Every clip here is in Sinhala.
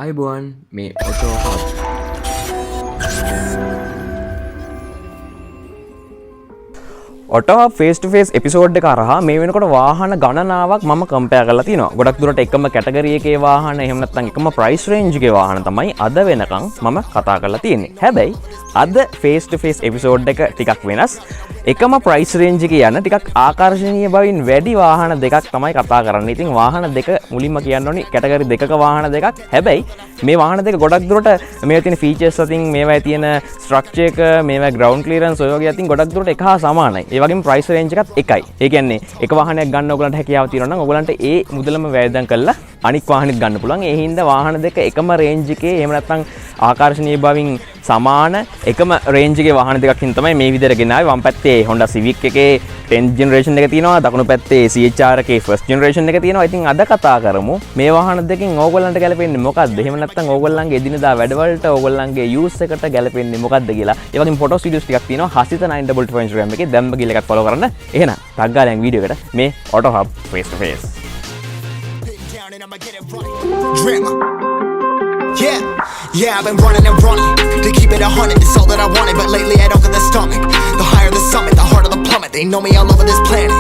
අයිබුවන් මේ ඔටෝ හබ් ඔටෝ ෆේස් ටු ෆේස් එපිසෝඩ් එක කරහා මේ වෙනකොට වාහන ගණනාවක් මම කම්පෙයාර් කරලා තිනවා. ගොඩක් දුරට එකම කැටගරි එකේ වාහන එහෙම නැත්නම් එකම ප්‍රයිස් රේන්ජ් එකේ වාහන තමයි අද වෙනකන් මම කතා කරලා තියෙන්නේ. හැබැයි අද ෆේස් ටු ෆේස් එපිසෝඩ් එක ටිකක් වෙනස්. එකම ප්‍රයිස් රේන්ජ් එකේ යන ටිකක් ආකර්ශනීය බවින් වැඩි වාහන දෙකක් තමයි කතා කරන්නේ. ඉතින් වාහන දෙක මුලින්ම කියන්න ඕනි කැටගරි දෙකක වාහන දෙකක්. හැබැයි මේ වාහන දෙක ගොඩක් දුරට මේවා තියෙන ෆීචර්ස් අතින් මේවා තියෙන ස්ට්‍රක්චර් එක මේවා ග්‍රවුන්ඩ් ක්ලියරන්ස් ඔය වගේ අතින් ගොඩක් දුරට එක හා සමානයි. ඒ වගේම ප්‍රයිස් රේන්ජ් එකත් එකයි. ඒ කියන්නේ එක වාහනයක් ගන්න ඕගලන්ට හැකියාව තියෙනවා නම් ඕගලන්ට ඒ මුදලම වැයදම් කරලා අනික් වාහනෙත් ගන්න පුළුවන්. ඒ හින්දා වාහන දෙක එකම රේන්ජ් එකේ එහෙම නැත්නම් ආකර්ශනීය බවින් සමාන එකම රේන්ජ් එකේ වාහන දෙකක් හින් තමයි මේ විදිහට ගෙනාවේ. වම් පැත්තේ Honda Civic එකේ 10th generation එක තියෙනවා. දකුණු පැත්තේ CHR එකේ first generation එක තියෙනවා. ඉතින් අද කතා කරමු මේ වාහන දෙකෙන් ඕගොල්ලන්ට ගැලපෙන්නේ මොකක්ද? එහෙම නැත්නම් ඕගොල්ලන්ගේ එදිනදා වැඩවලට ඕගොල්ලන්ගේ යූස් එකට ගැලපෙන්නේ මොකක්ද කියලා. ඒ වගේම ෆොටෝස් වීඩියෝස් ටිකක් තියෙනවා. හසිත 922 Instagram එකේ දැම්ම ගිහලා එකත් ෆලෝ කරන්න. එහෙනම් ටග් ගාලා යන් වීඩියෝ එකට මේ Auto Hub face to face. Yeah, I've been running and running to keep it 100, it's all that I wanted. But lately I don't get the stomach. The higher the summit, the harder the plummet. They know me all over this planet.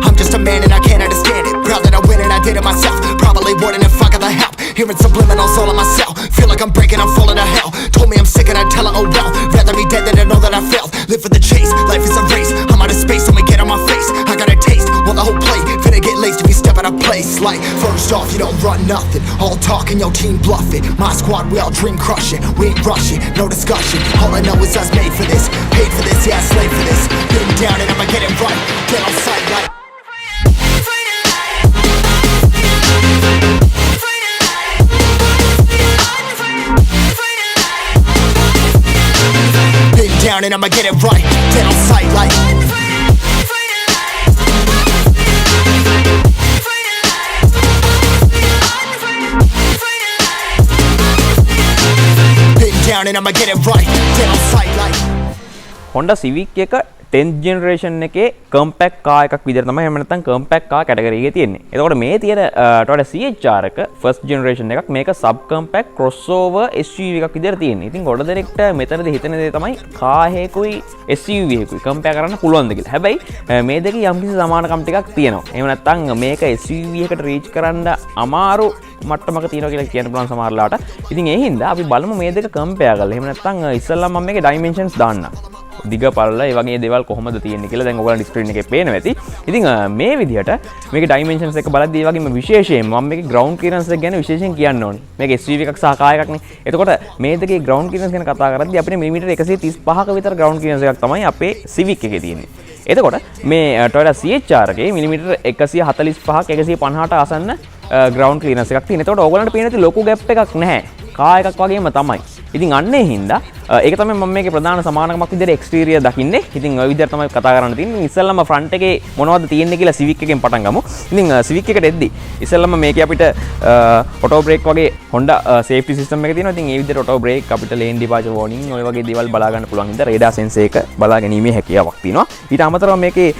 I'm just a man and I can't understand it. Proud that I win and I did it myself. Probably wouldn't if I got the help. Hearing subliminals all on myself. Feel like I'm breaking, I'm falling to hell. Told me I'm sick and I tell her, oh well. Rather be dead than to know that I failed. Live for the chase, life is a race. I'm out of space, so me get on my face. I got a taste, well the whole plate. Finna get laced if you step out of place. Like, first off, you don't run nothing. All talk and your team bluffing. My squad, we all dream crushing. We ain't rushing, no discussion. All I know is us made for this. Paid for this, yeah, slave for this. Been down and I'ma get it right. Get on sight like. Been down and I'ma get it right. Get on sight like. Down and I'ma get it right. Get on sight like. Honda Civic එක 10th generation එකේ compact car එකක් විදිහට තමයි එහෙම නැත්නම් compact car category එකේ තියෙන්නේ. එතකොට මේ තියෙන Toyota CHR එක first generation එකක්. මේක sub compact crossover SUV එකක් විදිහට තියෙන්නේ. ඉතින් ගොඩ දෙනෙක්ට මෙතනදී හිතන දේ තමයි car එකකුයි SUV එකකුයි compare කරන්න පුළුවන්ද කියලා. හැබැයි මේ දෙකේ යම්කිසි සමානකම් ටිකක් තියෙනවා. එහෙම නැත්නම් මේක SUV එකට reach කරන්න අමාරු මට්ටමක තියෙනවා කියලා කියන්න පුළුවන් සමහරලාට. ඉතින් ඒ හින්දා අපි බලමු මේ දෙක compare කරලා. එහෙම නැත්නම් ඉස්සෙල්ලා මම මේකේ dimensions දාන්නම්. දිග පළල ඒ වගේ දේවල් කොහොමද තියෙන්නේ කියලා දැන් ඔයගොල්ලන්ට ස්ක්‍රීන් එකේ පේනවා ඇති. ඉතින් මේ විදිහට මේකේ dimensions එක බලද්දී ඒ වගේම විශේෂයෙන් මම මේකේ ground clearance එක ගැන විශේෂයෙන් කියන්න ඕනේ. මේක SUV එකක් සහ car එකක් නේ. එතකොට මේ දෙකේ ground clearance ගැන කතා කරද්දී අපිට මිලිමීටර 135ක විතර ground clearance එකක් තමයි අපේ Civic එකේ තියෙන්නේ. එතකොට මේ Toyota CHR එකේ මිලිමීටර 145ක් 150ට ආසන්න ground clearance එකක් තියෙනවා. එතකොට ඕගොල්ලන්ට පේන ඇති ලොකු gap එකක් නැහැ. car එකක් වගේම තමයි. ඉතින් අන්න ඒ හින්දා ඒක තමයි මම මේකේ ප්‍රධාන සමානකමක් විදිහට එක්ස්ටීරියර් දකින්නේ. ඉතින් ওই විදිහට තමයි කතා කරන්න තියෙන්නේ. ඉස්සෙල්ලාම ෆ්‍රන්ට් එකේ මොනවද තියෙන්නේ කියලා Civic එකෙන් පටන් ගමු. ඉතින් Civic එකට එද්දි ඉස්සෙල්ලාම මේකේ අපිට ඔටෝ බ්‍රේක් වගේ Honda safety system එක තියෙනවා. ඉතින් ඒ විදිහට ඔටෝ බ්‍රේක් අපිට lane departure warning ඔය වගේ දේවල් බලා ගන්න පුළුවන් හින්දා radar sensor එක බලා ගැනීමේ හැකියාවක් තියෙනවා. ඊට අමතරව මේකේ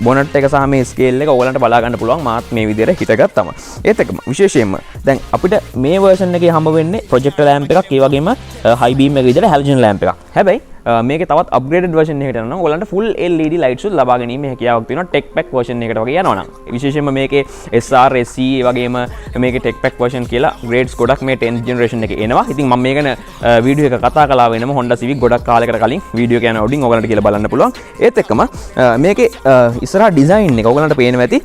bonnet එක සහ මේ scale එක ඔයගලන්ට බලා ගන්න පුළුවන්. මාත් මේ විදිහට හිතගත්තම. ඒත් එක්කම විශේෂයෙන්ම දැන් අපිට මේ version එකේ හම්බ වෙන්නේ projector lamp එකක් ඒ වගේම high beam එක විදිහට halogen lamp එකක්. හැබැයි මේකේ තවත් upgraded version එකකට යනවා නම් ඔයගලන්ට full LED lights උත් ලබා ගැනීම හැකියාවක් තියෙනවා tech pack version එකකට වගේ යනවා නම්. විශේෂයෙන්ම මේකේ SR SE වගේම මේකේ tech pack version කියලා grades ගොඩක් මේ 10th generation එකේ එනවා. ඉතින් මම මේ ගැන වීඩියෝ එක කතා කළා වෙනම Honda Civic ගොඩක් කාලයකට කලින් වීඩියෝ එක යන උඩින් ඔයගලන්ට කියලා බලන්න පුළුවන්. ඒත් එක්කම මේකේ ඉස්සරහා design එක ඔයගලන්ට පේනවා ඇති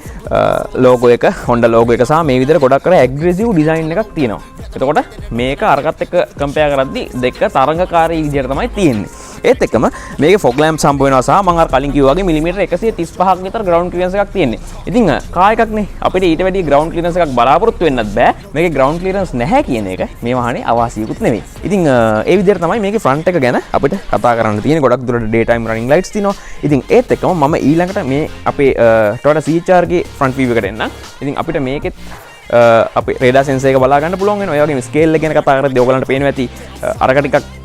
logo එක Honda logo එක සහ මේ විදිහට ගොඩක් කර aggressive design එකක් තියෙනවා. එතකොට මේක අරකට එක්ක compare කරද්දී දෙක තරංගකාරී විදිහට තමයි තියෙන්නේ. ඒත් එක්කම මේකේ fog lamps හම්බ වෙනවා සහ මම අර කලින් කිව්වා වගේ මිලිමීටර 135ක් විතර ground clearance එකක් තියෙන්නේ. ඉතින් car එකක්නේ අපිට ඊට වැඩි ground clearance එකක් බලාපොරොත්තු වෙන්නත් බෑ. මේකේ ground clearance නැහැ කියන එක මේ වාහනේ අවාසියකුත් නෙවෙයි. ඉතින් ඒ විදිහට තමයි මේකේ front එක ගැන අපිට කතා කරන්න තියෙන්නේ. ගොඩක් දුරට daytime running lights තියෙනවා. ඉතින් ඒත් එක්කම මම ඊළඟට මේ අපේ Toyota CHR ගේ front view එකට එන්නම්. ඉතින් අපිට මේකෙත් අපි radar sensor එක බලා ගන්න පුළුවන් වෙනවා. ඒ වගේම scale එක ගැන කතා කරද්දී ඔයගලන්ට පේනවා ඇති අරක ටිකක්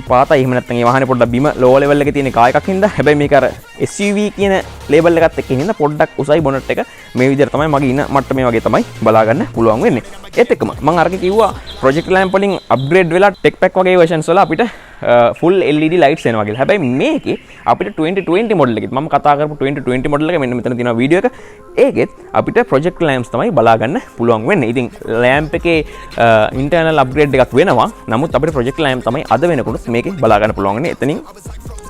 පාතයි එහෙම නැත්නම් ඒ වාහනේ පොඩ්ඩක් බිම ලෝ ලෙවල් එකේ තියෙන කාර් එකක් හින්දා හැබැයි මේක අර SUV කියන ලේබල් එකත් එක්ක හින්දා පොඩ්ඩක් උසයි බොනට් එක මේ විදිහට තමයි මගේ ඉන්න මට්ටමේ වගේ තමයි බලා ගන්න පුළුවන් වෙන්නේ. ඒත් එක්කම මම අරක කිව්වා ප්‍රොජෙක්ට් ලැම්ප් වලින් අප්ග්‍රේඩ් වෙලා ටෙක් පැක් වගේ versions වල අපිට full LED lights එනවා කියලා. හැබැයි මේකේ අපිට 2020 මොඩල් එකෙත් මම කතා කරපු 2020 මොඩල් එක මෙන්න මෙතන තියෙනවා වීඩියෝ එක. ඒකෙත් අපිට ප්‍රොජෙක්ට් ලැම්ප්ස් තමයි බලා ගන්න පුළුවන් වෙන්නේ. ඉතින් ලැම්ප් එකේ ඉන්ටර්නල් අප්ග්‍රේඩ් එකක් වෙනවා. නමුත් අපිට ප්‍රොජෙක්ට් ලැම්ප් තමයි අද වෙනකොට මේකේ බලා ගන්න පුළුවන් වෙන්නේ. එතනින්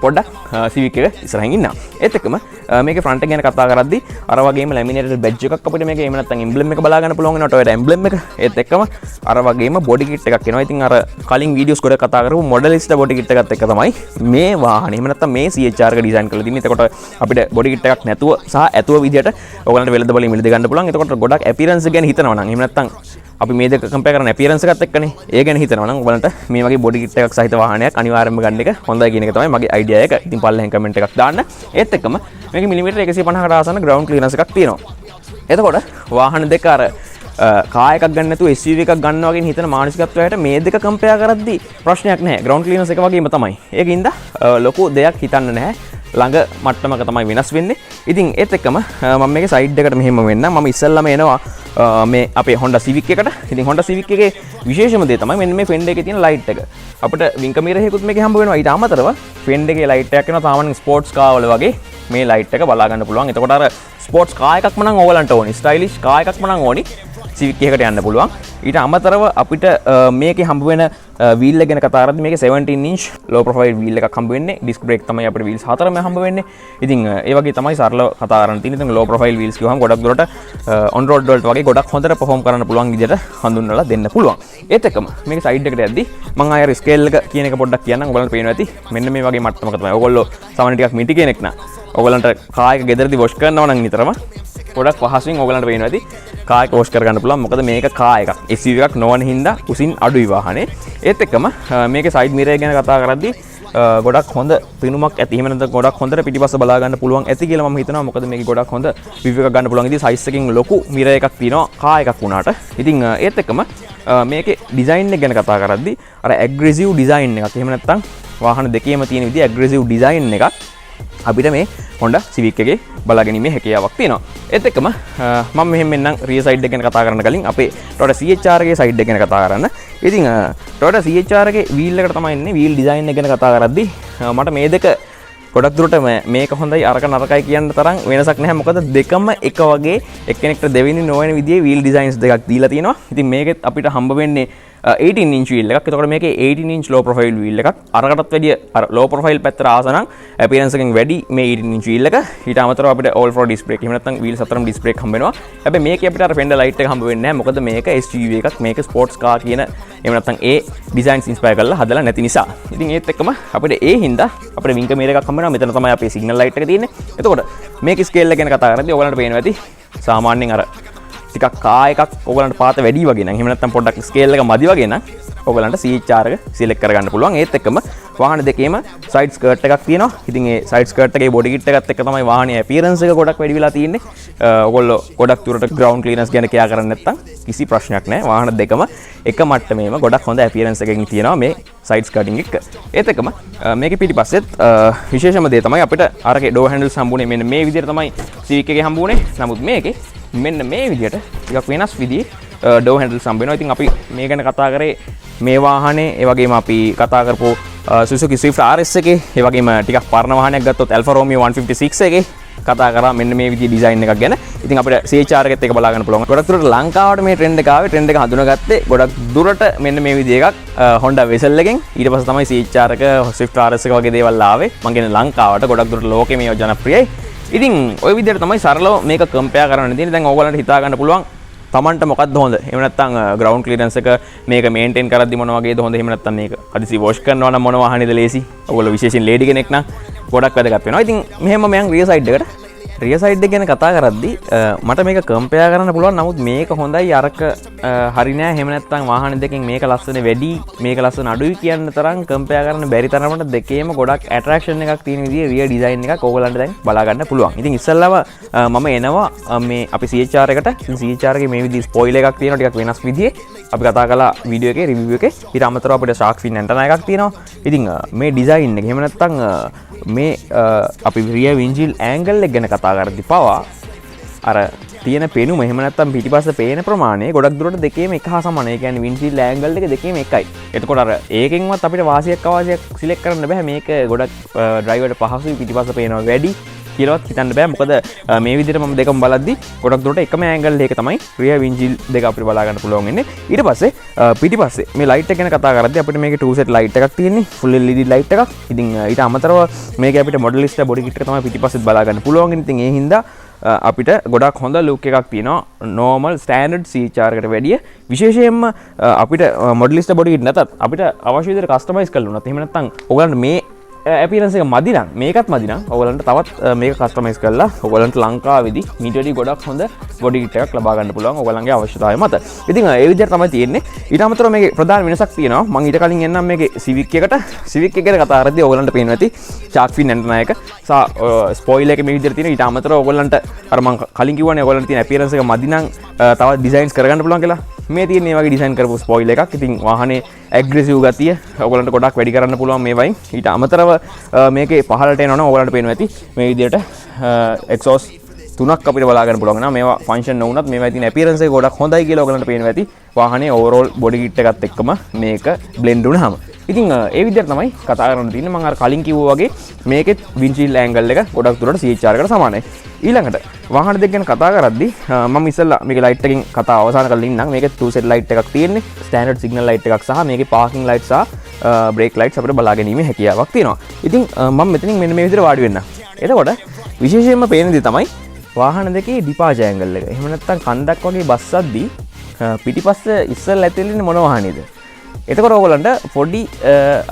පොඩ්ඩක් Civic එක ඉස්සරහින් ඉන්නවා. ඒත් එක්කම මේකේ ෆ්‍රන්ට් එක ගැන කතා කරද්දී අර වගේම ලැමිනේටඩ් බැජ් එකක් අපිට මේකේ එහෙම නැත්නම් එම්බ්ලම් එක බලා ගන්න පුළුවන් වෙනවා. Toyota එම්බ්ලම් එක. ඒත් එක්කම අර වගේම බොඩි කිට් එකක් එනවා. ඉතින් අර කලින් වීඩියෝස් ගොඩක් කතා කරපු මොඩලිස්ට බොඩි කිට් එකත් එක්ක තමයි මේ වාහනේ එහෙම නැත්නම් මේ CHR එක ඩිසයින් කරලා තින්නේ. එතකොට අපිට බොඩි කිට් එකක් නැතුව සහ ඇතුව විදියට ඔයගලන්ට වෙළඳ බලමින් මිලද ගන්න පුළුවන්. එතකොට ගොඩක් ඇපියරන්ස් ගැන හිතනවා නම් එහෙම නැත්නම් අපි මේ දෙක කම්පෙයාර් කරන ඇපියරන්ස් එකත් එක්කනේ ඒ ගැන හිතනවා නම් ඔයගලන්ට මේ වගේ බොඩි කිට් එකක් සහිත වාහනයක් අනිවාර්යයෙන්ම ගන්න එක හොඳයි කියන එක තමයි මගේ අයිඩියා එක. ඉතින් පල්ලෙහෙන් කමෙන්ට් එකක් දාන්න. ඒත් එක්කම මේකේ මිලිමීටර් 150කට ආසන්න ග්‍රවුන්ඩ් ක්ලියරන්ස් එකක් තියෙනවා. එතකොට වාහන දෙක අර කාර් එකක් ගන්න නැතුව SUV එකක් ගන්නවා කියන හිතන මානසිකත්වයට මේ දෙක කම්පෙයාර් කරද්දී ප්‍රශ්නයක් නැහැ. ග්‍රවුන්ඩ් ක්ලියරන්ස් එක වගේම තමයි. ඒකින්ද ලොකු දෙයක් හිතන්න නැහැ. ළඟ මට්ටමක තමයි වෙනස් වෙන්නේ. ඉතින් ඒත් එක්කම මම මේකේ සයිඩ් එකට මෙහෙම වෙන්න මම ඉස්සෙල්ලාම එනවා මේ අපේ Honda Civic එකට. ඉතින් Honda Civic එකේ විශේෂම දේ තමයි මෙන්න මේ ෆෙන්ඩර් එකේ තියෙන ලයිට් එක. අපිට වින්කර් මිරර් එකකුත් මේකේ හම්බ වෙනවා. ඊට අමතරව ෆෙන්ඩර් එකේ ලයිට් එකක් එනවා. සාමාන්‍ය ස්පෝර්ට්ස් කාර් වල වගේ මේ ලයිට් එක බලා ගන්න පුළුවන්. එතකොට අර ස්පෝර්ට්ස් කාර් එකක්ම නම් ඕගලන්ට ඕනි. ස්ටයිලිෂ් කාර් එකක්ම නම් ඕනි. Civic එකකට යන්න පුළුවන්. ඊට අමතරව අපිට මේකේ හම්බ වෙන වීල් එක ගැන කතා කරද්දී මේකේ 17 inch low profile වීල් එකක් හම්බ වෙන්නේ. ඩිස්ක් බ්‍රේක් තමයි අපිට වීල්ස් හතරම හම්බ වෙන්නේ. ඉතින් ඒ වගේ තමයි සරලව කතා කරන්න තියෙන්නේ. ඉතින් low profile wheels කියවහම ගොඩක් දුරට on road වලට වගේ ගොඩක් හොඳට perform කරන්න පුළුවන් විදිහට හඳුන්වලා දෙන්න පුළුවන්. ඒත් එක්කම මේක සයිඩ් එකට යද්දී මම ආයෙ අර ස්කේල් එක කියන එක පොඩ්ඩක් කියන්නම්. ඔයගලන්ට පේනවා ඇති. මෙන්න මේ වගේ මට්ටමක තමයි. ඔයගොල්ලෝ සාමාන්‍ය ටිකක් මිටි කෙනෙක් නා. ඔයගලන්ට කාර් එක ගෙදරදී වොෂ් කරනවා නම් නිතරම ගොඩක් පහසුවෙන් ඔයගලන්ට පේනවා ඇති. කාර් එක වොෂ් කරගන්න පුළුවන්. මොකද මේක කාර් එකක්. SUV එකක් නොවන හින්දා උසින් අඩුයි වාහනේ. ඒත් එක්කම මේකේ සයිඩ් මිරර් ගැන කතා කරද්දී ගොඩක් හොඳ පිනුමක් ඇති. එහෙම නැත්නම් ගොඩක් හොඳට පිටිපස්ස බලා ගන්න පුළුවන් ඇති කියලා මම හිතනවා. මොකද මේකේ ගොඩක් හොඳ view එකක් ගන්න පුළුවන්. ඉතින් සයිස් එකකින් ලොකු මිරර් එකක් තියෙනවා කාර් එකක් වුණාට. ඉතින් ඒත් එක්කම මේකේ ඩිසයින් එක ගැන කතා කරද්දී අර ඇග්‍රෙසිව් ඩිසයින් එකක්. එහෙම නැත්නම් වාහන දෙකේම තියෙන විදිහ ඇග්‍රෙසිව් ඩිසයින් එකක් අපිට මේ Honda Civic එකේ බලා ගැනීමේ හැකියාවක් තියෙනවා. ඒත් එක්කම මම මෙහෙම මෙන්නම් රියර් සයිඩ් එක ගැන කතා කරන්න කලින් අපේ Toyota CHR එකේ සයිඩ් එක ගැන කතා කරන්න. ඉතින් Toyota CHR එකේ වීල් එකට තමයි ඉන්නේ. වීල් ඩිසයින් එක ගැන කතා කරද්දී මට මේ දෙක ගොඩක් දුරට මේක හොඳයි අරක නරකයි කියන්න තරම් වෙනසක් නැහැ. මොකද දෙකම එක වගේ එක්කෙනෙක්ට දෙවෙනි නොවන විදිහේ වීල් ඩිසයින්ස් දෙකක් දීලා තියෙනවා. ඉතින් මේකෙත් අපිට හම්බ වෙන්නේ 18 inch wheel එකක්. එතකොට මේකේ 18 inch low profile wheel එකක්. අරකටත් වැඩිය අර low profile පැත්තට ආස නම් appearance එකෙන් වැඩි මේ 18 inch wheel එක. ඊට අමතරව අපිට all for disc brake. එහෙම නැත්නම් wheels හතරම disc brake හම්බ වෙනවා. හැබැයි මේකේ අපිට අර fender light එක හම්බ වෙන්නේ නැහැ. මොකද මේක SUV එකක්. මේක sports car කියන එහෙම නැත්නම් ඒ designs inspire කරලා හදලා නැති නිසා. ඉතින් ඒත් එක්කම අපිට ඒ හින්දා අපිට වින්කර් mirror එකක් හම්බ වෙනවා. මෙතන තමයි අපේ signal light එක තියෙන්නේ. එතකොට මේකේ scale එක ගැන කතා කරද්දී ඔයගලන්ට පේනවා ඇති. සාමාන්‍යයෙන් අර ටිකක් කාර් එකක් ඔයගලන්ට පාත වැඩි වගේ නම් එහෙම නැත්නම් පොඩ්ඩක් ස්කේල් එක මදි වගේ නම් ඔයගලන්ට CHR එක සිලෙක්ට් කරගන්න පුළුවන්. ඒත් එක්කම වාහන දෙකේම සයිඩ් ස්කර්ට් එකක් තියෙනවා. ඉතින් ඒ සයිඩ් ස්කර්ට් එකේ බොඩි කිට් එකත් එක්ක තමයි වාහනේ අපියරන්ස් එක ගොඩක් වැඩි වෙලා තියෙන්නේ. ඔයගොල්ලෝ ගොඩක් දුරට ග්‍රවුන්ඩ් ක්ලියරන්ස් ගැන කියා කරන්නේ නැත්නම් කිසි ප්‍රශ්නයක් නැහැ. වාහන දෙකම එක මට්ටමේම ගොඩක් හොඳ අපියරන්ස් එකකින් තියෙනවා මේ සයිඩ් ස්කර්ටින් එක. ඒත් එක්කම මේකේ පිටිපස්සෙත් විශේෂම දේ තමයි අපිට අරගේ ඩෝ හැන්ඩල්ස් හම්බුනේ මෙන්න මේ විදිහට තමයි Civic එකේ හම්බුනේ. නමුත් මේකේ මෙන්න මේ විදිහට ටිකක් වෙනස් විදිහේ ඩෝ හැන්ඩල්ස් හම්බ වෙනවා. ඉතින් අපි මේ ගැන කතා කරේ මේ වාහනේ ඒ වගේම අපි කතා කරපු Suzuki Swift RS එකේ ඒ වගේම ටිකක් පරණ වාහනයක් ගත්තොත් Alfa Romeo 156 එකේ කතා කරා මෙන්න මේ විදිහේ ඩිසයින් එකක් ගැන. ඉතින් අපිට CHR එකත් එක බලා ගන්න පුළුවන්. ගොඩක් දුරට ලංකාවට මේ ට්‍රෙන්ඩ් එක ආවේ. ට්‍රෙන්ඩ් එක හඳුනාගත්තේ ගොඩක් දුරට මෙන්න මේ විදිහ එකක් Honda Vezel එකෙන්. ඊට පස්සේ තමයි CHR එක Swift RS එක වගේ දේවල් ආවේ. මම කියන්නේ ලංකාවට ගොඩක් දුරට ලෝකෙ මේව ජනප්‍රියයි. ඉතින් ওই විදිහට තමයි සරලව මේක කම්පෙයාර් කරන්න තියෙන්නේ. දැන් ඕගොල්ලන්ට හිතා ගන්න පුළුවන් තමන්ට මොකක්ද හොඳ? එහෙම නැත්නම් ග්‍රවුන්ඩ් ක්ලියරන්ස් එක මේක මේන්ටේන් කරද්දි මොන වගේද හොඳ? එහෙම නැත්නම් මේක හදිසි වොෂ් කරනවා නම් මොන වාහනේද ලේසි? ඔයගොල්ලෝ විශේෂයෙන් ලේඩි කෙනෙක් නම් ගොඩක් වැදගත් වෙනවා. ඉතින් මෙහෙම මම රියර් සයිඩ් එකට රිය සයිඩ් එක ගැන කතා කරද්දි මට මේක කම්පෙයාර් කරන්න පුළුවන්. නමුත් මේක හොඳයි අරක හරි නෑ. එහෙම නැත්නම් වාහන දෙකෙන් මේක ලස්සන වැඩි මේක ලස්සන අඩුයි කියන තරම් කම්පෙයාර් කරන්න බැරි තරමට දෙකේම ගොඩක් ඇට්‍රැක්ෂන් එකක් තියෙන විදිහේ රිය ඩිසයින් එකක් ඕගොල්ලන්ට දැන් බලා ගන්න පුළුවන්. ඉතින් ඉස්සෙල්ලාම මම එනවා මේ අපි CHR එකට. ඉතින් CHR එකේ මේ විදිහේ ස්පොයිලර් එකක් තියෙනවා ටිකක් වෙනස් විදිහේ. අපි කතා කළා වීඩියෝ එකේ රිවිව් එකේ. ඊට අමතරව අපිට ෂාක් ෆින් ඇන්ටනා එකක් තියෙනවා. ඉතින් මේ ඩිසයින් එක එහෙම නැත්නම් මේ අපි රිය වින්ජිල් ඇන්ගල් එක ගැන කතා කරද්දි පවා අර තියෙන පෙනුම එහෙම නැත්නම් පිටිපස්ස පේන ප්‍රමාණය ගොඩක් දුරට දෙකේම එක හා සමානයි. ඒ කියන්නේ වින්ජිල් ඇන්ගල් එක දෙකේම එකයි. එතකොට අර ඒකෙන්වත් අපිට වාසියක් අවාසියක් සිලෙක්ට් කරන්න බෑ. මේක ගොඩක් ඩ්‍රයිවර්ට පහසුයි පිටිපස්ස පේනවා වැඩි කියලාවත් හිතන්න බෑ. මොකද මේ විදිහට මම දෙකම බලද්දි ගොඩක් දුරට එකම ඇන්ගල් එක තමයි රිය වින්ජිල් දෙක අපිට බලා ගන්න පුළුවන් වෙන්නේ. ඊට පස්සේ පිටිපස්සේ මේ ලයිට් එක ගැන කතා කරද්දී අපිට මේකේ 2 set ලයිට් එකක් තියෙන්නේ. full LED ලයිට් එකක්. ඉතින් ඊට අමතරව මේකේ අපිට මොඩලිස්ට් බොඩි කිට් එක තමයි පිටිපස්සෙත් බලා ගන්න පුළුවන්. ඉතින් ඒ හින්දා අපිට ගොඩක් හොඳ ලුක් එකක් තියෙනවා normal standard CHR එකට වැඩිය. විශේෂයෙන්ම අපිට මොඩලිස්ට් බොඩි කිට් නැතත් අපිට අවශ්‍ය විදිහට කස්ටමයිස් කරලා උනත් එහෙම නැත්නම් ඔයගලන්ට මේ ඇපියරන්ස් එක මදි නම් මේකත් මදි නම් ඔයගලන්ට තවත් මේක කස්ටමයිස් කරලා ඔයගලන්ට ලංකාවේදී මීට වඩා ගොඩක් හොඳ බොඩි කිට් එකක් ලබා ගන්න පුළුවන් ඔයගලන්ගේ අවශ්‍යතාවය මත. ඉතින් ඒ විදිහට තමයි තියෙන්නේ. ඊට අමතරව මේකේ ප්‍රධාන වෙනසක් තියෙනවා. මම ඊට කලින් එන්නම් මේකේ Civic එකට. Civic එක ගැන කතා කරද්දී ඔයගලන්ට පේනවා ඇති shark fin ඇන්ටනා එක සහ ස්පොයිලර් එක මේ විදිහට තියෙනවා. ඊට අමතරව ඔයගලන්ට අර මම කලින් කිව්වනේ ඔයගලන්ට තියෙන ඇපියරන්ස් එක මදි නම් තවත් ඩිසයින්ස් කරගන්න පුළුවන් කියලා. මේ තියෙන මේ වගේ ඩිසයින් කරපු ස්පොයිලර් එකක්. ඉතින් වාහනේ ඇග්‍රෙසිව් ගතිය ඔයගලන්ට ගොඩක් වැඩි කරන්න පුළුවන් මේ වයින්. ඊට අමතරව මේකේ පහළට එනවනම් ඔයගලන්ට පේනවා ඇති මේ විදිහට එක්සෝස් තුනක් අපිට බලා ගන්න පුළුවන්. මේවා ෆන්ක්ෂන් නොවුනත් මේවා තියෙන ඇපියරන්ස් එක ගොඩක් හොඳයි කියලා ඔයගලන්ට පේනවා ඇති. වාහනේ ඕවරෝල් බොඩි කිට් එකත් එක්කම මේක බ්ලෙන්ඩ් වුණාම. ඉතින් ඒ විදිහට තමයි කතා කරන්න තියෙන්නේ. මම අර කලින් කිව්වා වගේ මේකෙත් වින්චිල් ඇන්ගල් එක ගොඩක් දුරට CHR එකට සමානයි. ඊළඟට වාහන දෙක ගැන කතා කරද්දී මම ඉස්සෙල්ලා මේකේ ලයිට් එකකින් කතාව අවසන් කරලා ඉන්නම්. මේකේ 2 set ලයිට් එකක් තියෙන්නේ. ස්ටෑන්ඩඩ් සිග්නල් ලයිට් එකක් සහ මේකේ පාකින් ලයිට් සහ බ්‍රේක් ලයිට්ස් අපිට බලා ගැනීමේ හැකියාවක් තියෙනවා. ඉතින් මම මෙතනින් මෙන්න මේ විදිහට වාඩි වෙන්න. එතකොට විශේෂයෙන්ම පේන දේ තමයි වාහන දෙකේ ඩිපාචර් ඇන්ගල් එක. එහෙම නැත්නම් කන්දක් වගේ බස්සද්දී පිටිපස්ස ඉස්සෙල්ලා ඇතුළේ ඉන්නේ මොන වාහනේද? එතකොට ඔයගොල්ලන්ට පොඩි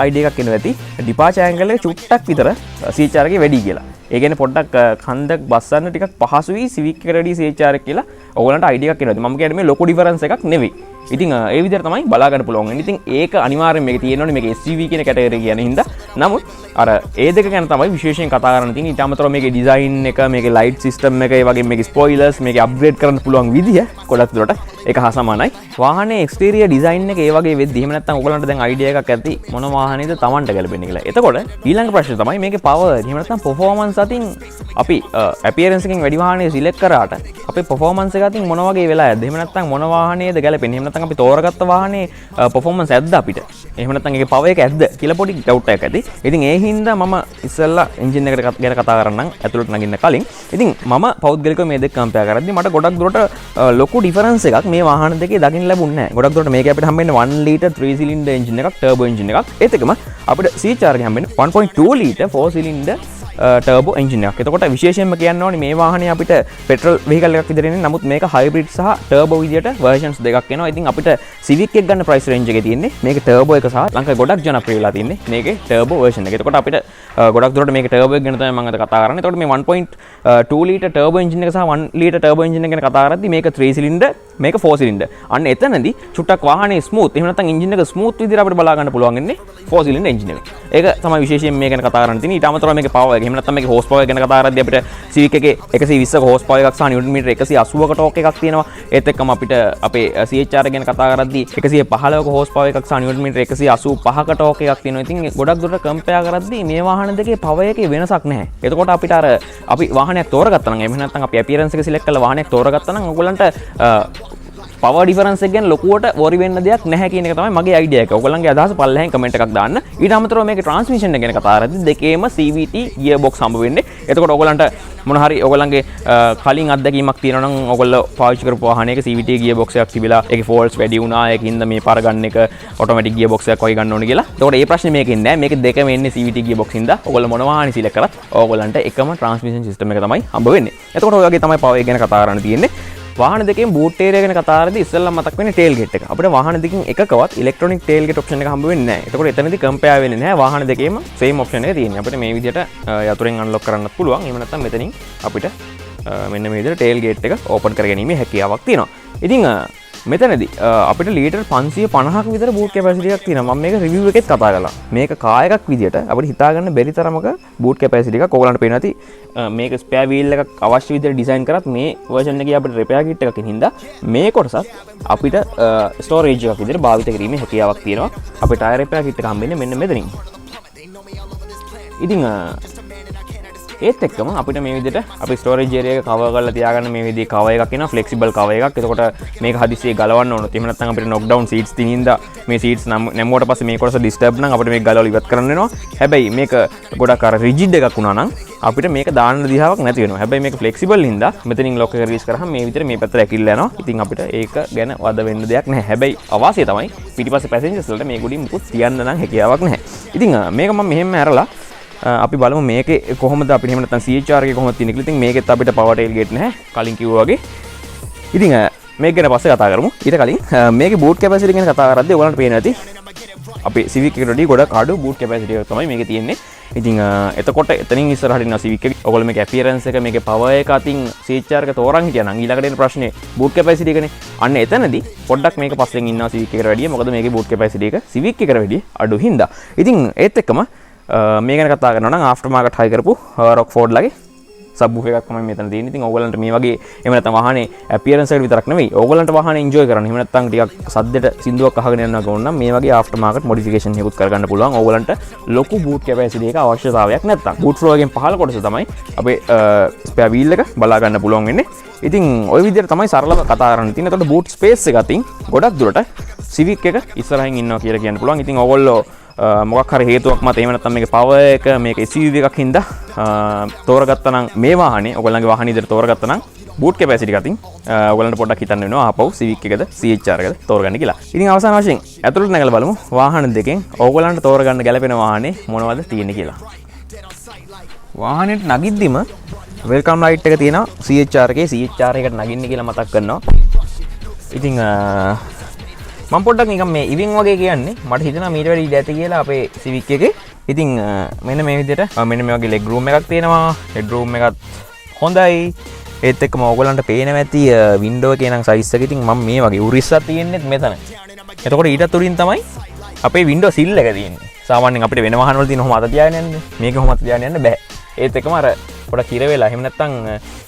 අයිඩියා එකක් එනවා ඇති. ඩිපාචර් ඇන්ගල් එක චුට්ටක් විතර CHR එකේ වැඩි කියලා. ඒ කියන්නේ පොඩ්ඩක් කන්දක් බස්සන්න ටිකක් පහසුයි Civic එකට වැඩි CHR එක කියලා ඔයගොල්ලන්ට අයිඩියා එකක් එනවා. මම කියන්නේ මේ ලොකු ඩිෆරන්ස් එකක් නෙවෙයි. ඉතින් ඒ විදිහට තමයි බලා ගන්න පුළුවන්. ඉතින් ඒක අනිවාර්යෙන් මේක තියෙනවනේ මේක SUV කියන කැටගරි කියන හින්දා. නමුත් අර ඒ දෙක ගැන තමයි විශේෂයෙන් කතා කරන්න තියෙන්නේ. ඊට අමතරව මේකේ ඩිසයින් එක, මේකේ ලයිට් සිස්ටම් එක, ඒ වගේම මේකේ ස්පොයිලර්ස්, මේකේ අප්ග්‍රේඩ් කරන්න පුළුවන් විදිය ගොඩක් දුරට ඒක හා සමානයි. වාහනේ එක්ස්ටීරියර් ඩිසයින් එක ඒ වගේ වෙද්දි එහෙම නැත්නම් ඔයගලන්ට දැන් අයිඩියා එකක් ඇති මොන වාහනේද Tamanට ගැලපෙන්නේ කියලා. එතකොට ඊළඟ ප්‍රශ්නේ තමයි මේකේ පවර් එහෙම නැත්නම් performance අතින් අපි appearance එකෙන් වැඩි වාහනේ සිලෙක්ට් කරාට අපේ performance එක අතින් මොන වගේ වෙලා යද්ද? එහෙම නැත්නම් මොන වාහනේද ගැලපෙන්නේ? එහෙම නැත්නම් අපි තෝරගත්ත වාහනේ performance ඇද්ද අපිට? එහෙම නැත්නම් ඒකේ power එක ඇද්ද කියලා පොඩි doubt එකක් ඇති. ඉතින් ඒ හින්දා මම ඉස්සෙල්ලා engine එකට ගැන කතා කරන්නම් ඇතුළට නගින්න කලින්. ඉතින් මම පෞද්ගලිකව මේ දෙක කම්පෙයාර් කරද්දී මට ගොඩක් දුරට ලොකු difference එකක් මේ වාහන දෙකේ දකින්න ලැබුණේ නැහැ. ගොඩක් දුරට මේක අපිට හම්බෙන්නේ 1 liter 3 cylinder engine එකක්, turbo engine එකක්. ඒත් එකම අපිට CHR එකේ හම්බෙන්නේ 1.2 liter 4 cylinder turbo engine එකක්. එතකොට විශේෂයෙන්ම කියන්න ඕනේ මේ වාහනේ අපිට petrol vehicle එකක් විදිහට එන්නේ. නමුත් මේක hybrid සහ turbo විදිහට versions දෙකක් එනවා. ඉතින් අපිට Civic එක ගන්න price range එකේ තියෙන්නේ මේක turbo එක සහ ලංකාවේ ගොඩක් ජනප්‍රිය වෙලා තින්නේ මේකේ turbo version එක. එතකොට අපිට ගොඩක් දුරට මේක turbo එක ගැන තමයි මම අද කතා කරන්නේ. එතකොට මේ 1.2 liter turbo engine එක සහ 1 liter turbo engine එක ගැන කතා කරද්දී මේක 3 cylinder මේක 4 cylinder. අන්න එතනදී චුට්ටක් වාහනේ smooth එහෙම නැත්නම් engine එක smooth විදිහට අපිට බලා ගන්න පුළුවන් ඉන්නේ 4 cylinder engine එක. ඒක තමයි විශේෂයෙන් මේ ගැන කතා කරන්න තියෙන්නේ. ඊට අමතරව මේකේ power එක එහෙම නැත්නම් මේකේ horse power ගැන කතා කරද්දී අපිට Civic එකේ 120ක horse power එකක් සහ newton meter 180ක torque එකක් තියෙනවා. ඒත් එක්කම අපිට අපේ CHR ගැන කතා කරද්දී 115ක horse power එකක් සහ newton meter 185ක torque එකක් තියෙනවා. ඉතින් ගොඩක් දුරට compare කරද්දී මේ වාහන දෙකේ power එකේ වෙනසක් නැහැ. එතකොට අපිට අර අපි වාහනයක් තෝරගත්තා නම් එහෙම නැත්නම් අපි appearance එක select කරලා වාහනයක් තෝරගත්තා නම් ඔයගොල්ලන්ට power difference එක ගැන ලොකුවට worry වෙන්න දෙයක් නැහැ කියන එක තමයි මගේ idea එක. ඔයගොල්ලන්ගේ අදහස පල්ලෙහෙන් comment එකක් දාන්න. ඊට අමතරව මේකේ transmission එක ගැන කතා කරද්දී දෙකේම CVT gearbox හම්බ වෙන්නේ. එතකොට ඔයගොල්ලන්ට මොන හරි ඔයගොල්ලන්ගේ කලින් අත්දැකීමක් තියෙනවා නම් ඔයගොල්ලෝ පාවිච්චි කරපු වාහනයක CVT gearbox එකක් තිබිලා ඒකේ faults වැඩි වුණා. ඒකින්ද මේ පාර ගන්න එක automatic gearbox එකක් වගේ ගන්න ඕනේ කියලා. එතකොට මේ ප්‍රශ්නේ මේකෙන් නෑ. මේක දෙකම එන්නේ CVT gearbox හින්දා. ඔයගොල්ලෝ මොන වාහනේ select කරත් ඔයගොල්ලන්ට එකම transmission system එක තමයි හම්බ වෙන්නේ. එතකොට ඔය වගේ තමයි power එක ගැන කතා කරන්න තියෙන්නේ. වාහන දෙකෙන් boot area ගැන කතා කරද්දී ඉස්සෙල්ලා මතක් වෙන්නේ tailgate එක. අපිට වාහන දෙකෙන් එකකවත් electronic tailgate option එක හම්බ වෙන්නේ නැහැ. එතකොට එතනදී compare වෙන්නේ නැහැ. වාහන දෙකේම same option එක තියෙනවා. අපිට මේ විදිහට යතුරෙන් unlock කරන්නත් පුළුවන්. එහෙම නැත්නම් මෙතනින් අපිට මෙන්න මේ විදිහට ටේල් ගේට් එක ඕපන් කරගැනීමේ හැකියාවක් තියෙනවා. ඉතින් මෙතනදී අපිට ලීටර් 550ක විතර බූට් කැපැසිටි එකක් තියෙනවා. මම මේක රිවිව් එකෙත් කතා කළා. මේක කාර් එකක් විදිහට අපිට හිතා ගන්න බැරි තරමක බූට් කැපැසිටි එකක් ඕගලන්ට පේනවා ඇති. මේක ස්පෙයා වීල් එකක් අවශ්‍ය විදිහට ඩිසයින් කරත් මේ වර්ෂන් එකේ අපිට රිපෙයාර් කිට් එකකින් හින්දා මේ කොටසත් අපිට ස්ටෝරේජ් එකක් විදිහට භාවිත කිරීමේ හැකියාවක් තියෙනවා. අපේ ටයර් රිපෙයාර් කිට් එක හම්බෙන්නේ මෙන්න මෙතනින්. ඉතින් ඒත් එක්කම අපිට මේ විදිහට අපි ස්ටෝරේජ් ඒරියා එක කවර් කරලා තියාගන්න මේ විදිහේ කවර් එකක් එනවා ෆ්ලෙක්සිබල් කවර් එකක්. එතකොට මේක හදිස්සියේ ගලවන්න ඕනොත් එහෙම නැත්නම් අපිට නොක් ඩවුන් සීට්ස් තිනින්දා මේ සීට්ස් නැමුවට පස්සේ මේ කොටස ඩිස්ටර්බ් නම් අපිට මේක ගලවලා ඉවත් කරන්න වෙනවා. හැබැයි මේක ගොඩක් අර රිජිඩ් එකක් වුණා නම් අපිට මේක දාන්න දිහාවක් නැති වෙනවා. හැබැයි මේක ෆ්ලෙක්සිබල් හින්දා මෙතනින් ලොක් එක රිලීස් කරාම මේ විදිහට මේ පැත්තට ඇකිල්ලා යනවා. ඉතින් අපිට ඒක ගැන වද වෙන්න දෙයක් නැහැ. හැබැයි අවාසිය තමයි පිටිපස්සේ පැසෙන්ජර්ස් වලට මේ ගුඩින් මුකුත් තියන්න නම් හැකියාවක් නැහැ. ඉතින් මේක මම මෙහෙම ඇරලා අපි බලමු මේකේ කොහොමද අපිට එහෙම නැත්නම් CHR එකේ කොහොමද තියෙන්නේ කියලා. ඉතින් මේකෙත් අපිට පවර් ටේල් ගේට් නැහැ කලින් කිව්වා වගේ. ඉතින් මේක ගැන පස්සේ කතා කරමු. ඊට කලින් මේකේ බූට් කැපැසිටි ගැන කතා කරද්දී ඔයගලන්ට පේනවා ඇති අපේ Civic එකට වඩා ගොඩක් අඩු බූට් කැපැසිටි එකක් තමයි මේකේ තියෙන්නේ. ඉතින් එතකොට එතනින් ඉස්සරහට ඉන්න Civic එක ඔයගොල්ලෝ මේකේ අපියරන්ස් එක මේකේ පවර් එක අතින් CHR එක තෝරන් හිටියා නම් ඊළඟට එන ප්‍රශ්නේ බූට් කැපැසිටි එකනේ. අන්න එතනදී පොඩ්ඩක් මේක පස්සෙන් ඉන්නවා Civic එකට වැඩිය. මොකද මේකේ බූට් කැපැසිටි එක Civic එකට වැඩිය අඩු හින්දා. ඉතින් ඒත් එක්කම මේ ගැන කතා කරනවා නම් ආෆ්ටර් මාකට් හයි කරපු රොක්ෆෝඩ් ලගේ සබ් එකක් තමයි මෙතන තියෙන්නේ. ඉතින් ඕගලන්ට මේ වගේ එහෙම නැත්නම් වාහනේ අපියරන්ස් එකට විතරක් නෙවෙයි ඕගලන්ට වාහනේ එන්ජොයි කරන්න. එහෙම නැත්නම් ටිකක් සද්දෙට සින්දුවක් අහගෙන යනවා ගොන්න නම් මේ වගේ ආෆ්ටර් මාකට් මොඩිෆිකේෂන් එකකුත් කරගන්න පුළුවන්. ඕගලන්ට ලොකු බූට් කැපැසිටි එක අවශ්‍යතාවයක් නැත්නම් බූට් ෆ්ලෝ එකෙන් පහළ කොටස තමයි අපේ ස්පෙයා වීල් එක බලා ගන්න පුළුවන් වෙන්නේ. ඉතින් ওই විදිහට තමයි සරලව කතා කරන්න තියෙන්නේ. එතකොට බූට් ස්පේස් එක අතින් ගොඩක් දුරට Civic එක ඉස්සරහින් ඉන්නවා කියලා කියන්න පුළුවන්. ඉතින් ඕගොල්ලෝ මොකක් හරි හේතුවක් මත එහෙම නැත්නම් මේකේ පවර් එක මේක SUV එකක් හින්දා තෝරගත්තා නම් මේ වාහනේ ඔයගොල්ලන්ගේ වාහනේ ඉදිරියට තෝරගත්තා නම් බූට් කැපැසිටි එකකින් ඔයගොල්ලන්ට පොඩ්ඩක් හිතන්න වෙනවා ආපහු Civic එකද CHR එකද තෝරගන්න කියලා. ඉතින් අවසාන වශයෙන් ඇතුළට නැගලා බලමු වාහන දෙකෙන් ඔයගොල්ලන්ට තෝරගන්න ගැලපෙන වාහනේ මොනවද තියෙන්නේ කියලා. වාහනේට නගිද්දිම වෙල්කම් ලයිට් එක තියෙනවා CHR එකේ. CHR එකට නගින්න කියලා මතක් කරනවා. ඉතින් මම පොඩ්ඩක් නිකන් මේ ඉවින් වගේ කියන්නේ මට හිතෙනවා මීට වැඩි ඉඩ ඇති කියලා අපේ Civic එකේ. ඉතින් මෙන්න මේ විදිහට මෙන්න මේ වගේ ලෙග් රූම් එකක් තියෙනවා. හෙඩ් රූම් එකත් හොඳයි. ඒත් එක්කම ඕගොල්ලන්ට පේනවා ඇති වින්ඩෝ එකේ නම් සයිස් එක. ඉතින් මම මේ වගේ උරිස්සක් තියෙන්නේත් මෙතන. එතකොට ඊටත් උඩින් තමයි අපේ වින්ඩෝ සිල් එක තියෙන්නේ. සාමාන්‍යයෙන් අපිට වෙන වාහන වල තියෙන කොහොම අත තියාගෙන යන්නේ. මේක කොහොම අත තියාගෙන යන්න බෑ. ඒත් එක්කම අර පොඩක් හිර වෙලා එහෙම නැත්නම්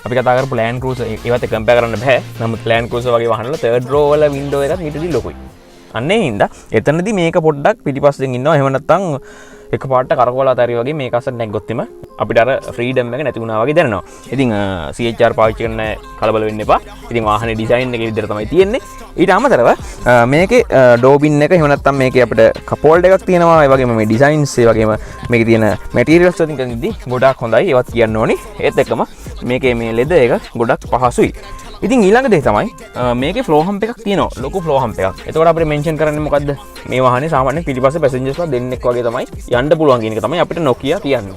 අපි කතා කරපු Land Cruiser ඒවත් එක්ක කම්පෙයාර් කරන්න බෑ. නමුත් Land Cruiser වගේ වාහන වල third row වල වින්ඩෝ එකත් ඊටදී ලොකුයි. අන්න ඒ හින්දා එතනදී මේක පොඩ්ඩක් පිටිපස්සෙන් ඉන්නවා. එහෙම නැත්නම් එකපාරට කරකවලා අතාරිය වගේ මේක අස්සට නැග්ගොත් එම අපිට අර ෆ්‍රීඩම් එක නැති වුණා වගේ දැනෙනවා. ඉතින් CHR පාවිච්චි කරන්න කලබල වෙන්න එපා. ඉතින් වාහනේ ඩිසයින් එකේ විදිහට තමයි තියෙන්නේ. ඊට අමතරව මේකේ ඩෝබින් එක එහෙම නැත්නම් මේකේ අපිට කප් හෝල්ඩර් එකක් තියෙනවා. ඒ වගේම මේ ඩිසයින්ස් ඒ වගේම මේකේ තියෙන මැටීරියල්ස් වලින් කන්දි ගොඩක් හොඳයි. ඒවත් කියන්න ඕනේ. ඒත් එක්කම මේකේ මේ ලෙදර් එක ගොඩක් පහසුයි. ඉතින් ඊළඟ දේ තමයි මේකේ ෆ්ලෝ හම්ප් එකක් තියෙනවා. ලොකු ෆ්ලෝ හම්ප් එකක්. එතකොට අපිට මෙන්ෂන් කරන්නේ මොකද්ද? මේ වාහනේ සාමාන්‍යයෙන් පිටිපස්සේ පැසෙන්ජර්ස්ලා දෙන්නෙක් වගේ තමයි යන්න පුළුවන් කියන එක තමයි අපිට Nokia කියන්නේ.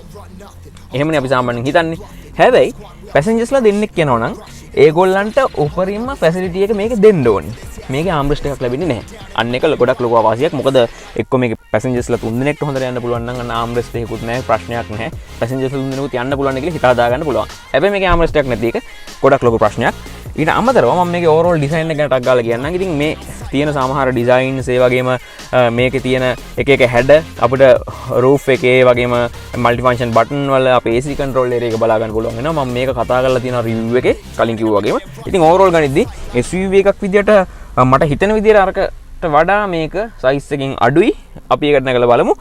එහෙමනේ අපි සාමාන්‍යයෙන් හිතන්නේ. හැබැයි පැසෙන්ජර්ස්ලා දෙන්නෙක් යනවා නම් ඒගොල්ලන්ට උපරිම ෆැසිලිටි එක මේක දෙන්න ඕනේ. මේකේ ආම්රෙස්ට් එකක් ලැබෙන්නේ නැහැ. අන්න එක ගොඩක් ලොකු අවාසියක්. මොකද එක්ක මේකේ පැසෙන්ජර්ස්ලා 3 දෙනෙක්ට හොඳට යන්න පුළුවන් නම් අන්න ආම්රෙස්ට් එකකුත් නැහැ, ප්‍රශ්නයක් නැහැ. පැසෙන්ජර්ස්ලා 3 දෙනෙකුත් යන්න පුළුවන් කියලා හිතා දාගන්න පුළුවන්. හැබැයි මේකේ ආම්රෙස්ට් එකක් නැති එක ගොඩක් ලොකු ප්‍රශ්නයක්. ඊට අමතරව මම මේකේ ඕවරෝල් ඩිසයින් එක ගැන ටක් ගාලා කියන්නම්. ඉතින් මේ තියෙන සමහර ඩිසයින්ස් ඒ වගේම මේකේ තියෙන එක එක හැඩ අපිට රූෆ් එකේ වගේම මල්ටි ෆන්ක්ෂන් බටන් වල අපේ AC කන්ට්‍රෝල් ඒරියා එක බලා ගන්න පුළුවන් වෙනවා. මම මේක කතා කරලා තියෙනවා රිවිව් එකේ කලින් කිව්වා වගේම. ඉතින් ඕවරෝල් ගනිද්දි SUV එකක් විදියට මට හිතෙන විදියට අරකට වඩා මේක සයිස් එකකින් අඩුයි. අපි ඒකට නැගලා බලමු.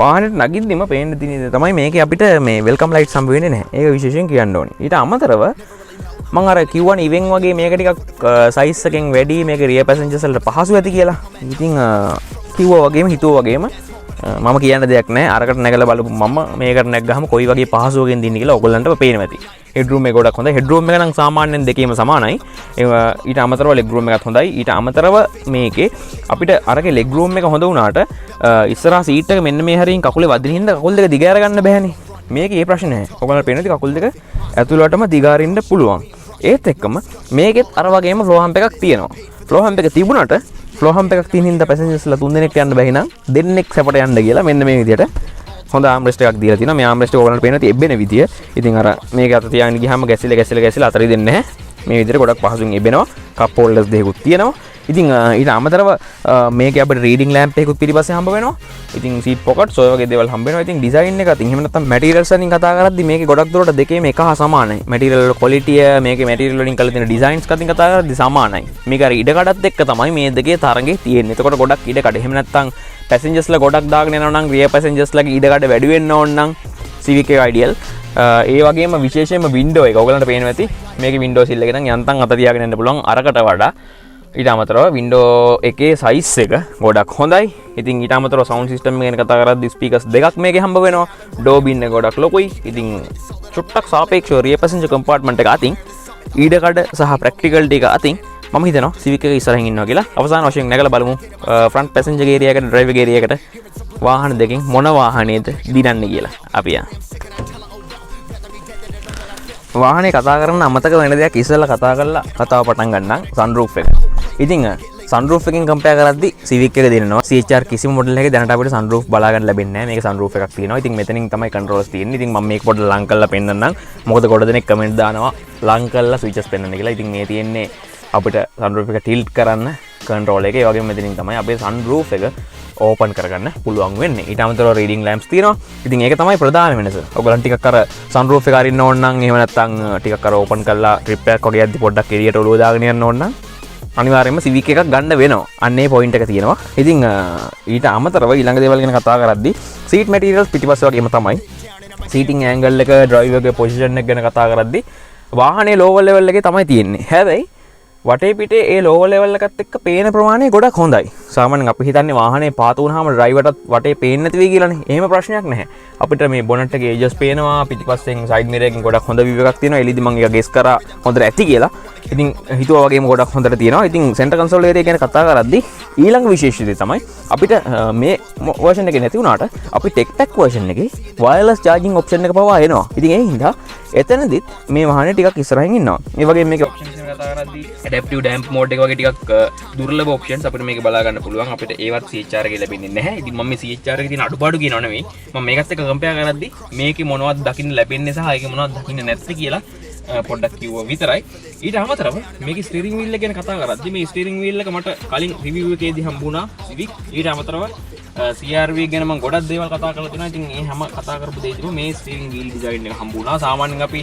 වාහනේට නගින්දිම පේන්න තියෙන දේ තමයි මේකේ අපිට මේ වෙල්කම් ලයිට්ස් හම්බ වෙන්නේ නැහැ. ඒක විශේෂයෙන් කියන්න ඕනේ. ඊට අමතරව මම අර කිව්වනේ ඉවෙන් වගේ මේක ටිකක් සයිස් එකෙන් වැඩි මේක රියර් පැසෙන්ජර්ස් වලට පහසු ඇති කියලා. ඉතින් කිව්වා වගේම හිතුවා වගේම මම කියන්න දෙයක් නැහැ. අරකට නැගලා බලපු මම මේකට නැග්ගහම කොයි වගේ පහසුවකින් දින්නේ කියලා ඔයගොල්ලන්ට පේනවා ඇති. හෙඩ් රූම් එක ගොඩක් හොඳයි. හෙඩ් රූම් එක නම් සාමාන්‍යයෙන් දෙකේම සමානයි. ඊට අමතරව ලෙග් රූම් එකත් හොඳයි. ඊට අමතරව මේකේ අපිට අරගේ ලෙග් රූම් එක හොඳ වුණාට ඉස්සරහා සීට් එක මෙන්න මේ හැරින් කකුලේ වදින හින්දා කකුල් දෙක දිග අරගන්න බෑනේ. මේකේ ඒ ප්‍රශ්නේ නැහැ. ඔයගොල්ලන්ට පේනද කකුල් දෙක ඇතුළටම දිගාරින්න පුළුවන්. ඒත් එක්කම මේකෙත් අර වගේම ෆ්ලෝ හම්ප් එකක් තියෙනවා. ෆ්ලෝ හම්ප් එක තිබුණාට ෆ්ලෝ හම්ප් එකක් තියෙන හින්දා පැසෙන්ජර්ස්ලා 3 දෙනෙක් යන්න බැහි නම් දෙන්නෙක් සැපට යන්න කියලා මෙන්න මේ විදිහට හොඳ ආම්රෙස්ට් එකක් දීලා තිනවා. මේ ආම්රෙස්ට් එක ඔයගලන්ට පේනවා තිබෙන විදිය. ඉතින් අර මේක අත තියාගෙන ගියාම ගැසිලා අතරේ දෙන්නේ නැහැ. මේ විදිහට ගොඩක් පහසුවෙන් එබෙනවා. කප් හෝල්ඩර්ස් දෙකකුත් තියෙනවා. ඉතින් ඊට අමතරව මේක අපිට රීඩින් ලැම්ප් එකකුත් පිටිපස්සේ හම්බ වෙනවා. ඉතින් සීට් පොකට්ස් ඔය වගේ දේවල් හම්බ වෙනවා. ඉතින් ඩිසයින් එක අතින් එහෙම නැත්නම් මැටීරියල්ස් වලින් කතා කරද්දි මේකේ ගොඩක් දුරට දෙකේම එක හා සමානයි. මැටීරියල් වල ක්වොලිටිය මේකේ මැටීරියල් වලින් කරලා තියෙන ඩිසයින්ස් අතින් කතා කරද්දි සමානයි. මේක අර ඉඩකඩත් එක්ක තමයි මේ දෙකේ තරඟේ තියෙන්නේ. එතකොට ගොඩක් ඉඩකඩ. එහෙම නැත්නම් පැසෙන්ජර්ස්ලා ගොඩක් දාගෙන යනවා නම් රියර් පැසෙන්ජර්ස්ලාගේ ඉඩකඩ වැඩි වෙන්න ඕන නම් Civic එක ideal. ඒ වගේම විශේෂයෙන්ම වින්ඩෝ එක ඔයගලන්ට පේනවා ඇති. මේකේ වින්ඩෝ සිල් එක නම් යන්තම් අත තියාගෙන යන්න පුළුවන් අරකට වඩා. ඊට අමතරව වින්ඩෝ එකේ සයිස් එක ගොඩක් හොඳයි. ඉතින් ඊට අමතරව සවුන්ඩ් සිස්ටම් එක ගැන කතා කරද්දී ස්පීකර්ස් දෙකක් මේකේ හම්බ වෙනවා. ඩෝ බින් එක ගොඩක් ලොකුයි. ඉතින් චුට්ටක් සාපේක්ෂව රියර් පැසෙන්ජර් කම්පාර්ට්මන්ට් එක අතින් ඊඩකඩ සහ ප්‍රැක්ටිකල්ටි එක අතින් මම හිතනවා Civic එක ඉස්සරහින් ඉන්නවා කියලා. අවසාන වශයෙන් නැගලා බලමු ෆ්‍රන්ට් පැසෙන්ජර් ඒරියා එකට ඩ්‍රයිවර් ඒරියා එකට වාහන දෙකෙන් මොන වාහනේද දිනන්නේ කියලා. අපි යන්න. වාහනේ කතා කරන්න අමතක වෙන දෙයක් ඉස්සෙල්ලා කතා කරලා කතාව පටන් ගන්නම් සන්රූෆ් එක. ඉතින් සන්රූෆ් එකෙන් කම්පෙයාර් කරද්දී Civic එක දෙනවා. CHR කිසිම මොඩල් එකක දැනට අපිට සන්රූෆ් බලා ගන්න ලැබෙන්නේ නැහැ. මේක සන්රූෆ් එකක් තියෙනවා. ඉතින් මෙතනින් තමයි කන්ට්‍රෝලර්ස් තියෙන්නේ. ඉතින් මම මේක පොඩ්ඩක් ලං කරලා පෙන්නන්නම්. මොකද ගොඩ දෙනෙක් කමෙන්ට් දානවා ලං කරලා ස්විචස් පෙන්නන්න කියලා. ඉතින් මේ තියෙන්නේ අපිට සන්රූෆ් එක ටිල්ට් කරන්න කන්ට්‍රෝල් එක. ඒ වගේම මෙතනින් තමයි අපේ සන්රූෆ් එක ඕපන් කරගන්න පුළුවන් වෙන්නේ. ඊට අමතරව රීඩින් ලැම්ප්ස් තියෙනවා. ඉතින් ඒක තමයි ප්‍රධාන වෙනස. ඔයගලන් ටිකක් අර සන්රූෆ් එක අරින්න ඕන නම් එහෙම නැත්නම් ටිකක් අර ඕපන් කරලා ට්‍රිප් එකක් වගේ යද්දි පොඩ්ඩක් එළියට ඔලුව දාගෙන යන්න ඕන නම් අනිවාර්යයෙන්ම Civic එකක් ගන්න වෙනවා. අන්න ඒ පොයින්ට් එක තියෙනවා. ඉතින් ඊට අමතරව ඊළඟ දේවල් ගැන කතා කරද්දි සීට් මැටීරියල්ස් පිටිපස්ස වගේම තමයි. සීටින් ඇන්ගල් එක ඩ්‍රයිවර්ගේ පොසිෂන් එක ගැන කතා කරද්දි වාහනේ ලෝවර් ලෙවල් එකේ තමයි තියෙන්නේ. හැබැයි වටේ පිටේ ඒ ලෝවර් ලෙවල් එකත් එක්ක පේන ප්‍රමාණය ගොඩක් හොඳයි. සාමාන්‍යයෙන් අපි හිතන්නේ වාහනේ පාතු වුණාම ඩ්‍රයිවර්ටත් වටේ පේන්නේ නැති වෙයි කියලානේ. එහෙම ප්‍රශ්නයක් නැහැ. අපිට මේ බොනට් එකේ එජස් පේනවා. පිටිපස්සෙන් සයිඩ් මිරර් එකෙන් ගොඩක් හොඳ view එකක් තියෙනවා. එළියදී මම ඒක ගෙස් කරා හොඳට ඇති කියලා. ඉතින් හිතුවා වගේම ගොඩක් හොඳට තියෙනවා. ඉතින් සෙන්ටර් කන්සෝල් ඒරියා ගැන කතා කරද්දී ඊළඟ විශේෂිතය තමයි අපිට මේ version එකේ නැති වුණාට අපි ටෙක් පැක් version එකේ wireless charging option එක පවා එනවා. ඉතින් ඒ හින්දා එතනදිත් මේ වාහනේ ටිකක් ඉස්සරහින් ඉන්නවා. ඒ වගේම මේකේ options ගැන කතා කරද්දී adaptive damp mode එක වගේ ටිකක් දුර්ලභ options අපිට මේක බලා ගන්න පුළුවන්. අපිට ඒවත් CHR එකේ ලැබෙන්නේ නැහැ. ඉතින් මම මේ CHR එකේ තියෙන අඩුපාඩු කියනව නෙවෙයි. මම මේකත් එක්ක කම්පෙයාර් කරද්දී මේකේ මොනවද දකින්න ලැබෙන්නේ සහ ඒකේ මොනවද දකින්න නැත්තේ කියලා පොඩ්ඩක් කිව්වා විතරයි. ඊට අමතරව මේකේ ස්ටියරින් වීල් එක ගැන කතා කරද්දී මේ ස්ටියරින් වීල් එක මට කලින් රිවිව් එකේදී හම්බුණා Civic. ඊට අමතරව CRV ගැන මම ගොඩක් දේවල් කතා කරලා තියෙනවා. ඉතින් මේ හැම කතා කරපු දේදී මේ ස්ටියරින් වීල් ඩිසයින් එක හම්බුණා. සාමාන්‍යයෙන් අපි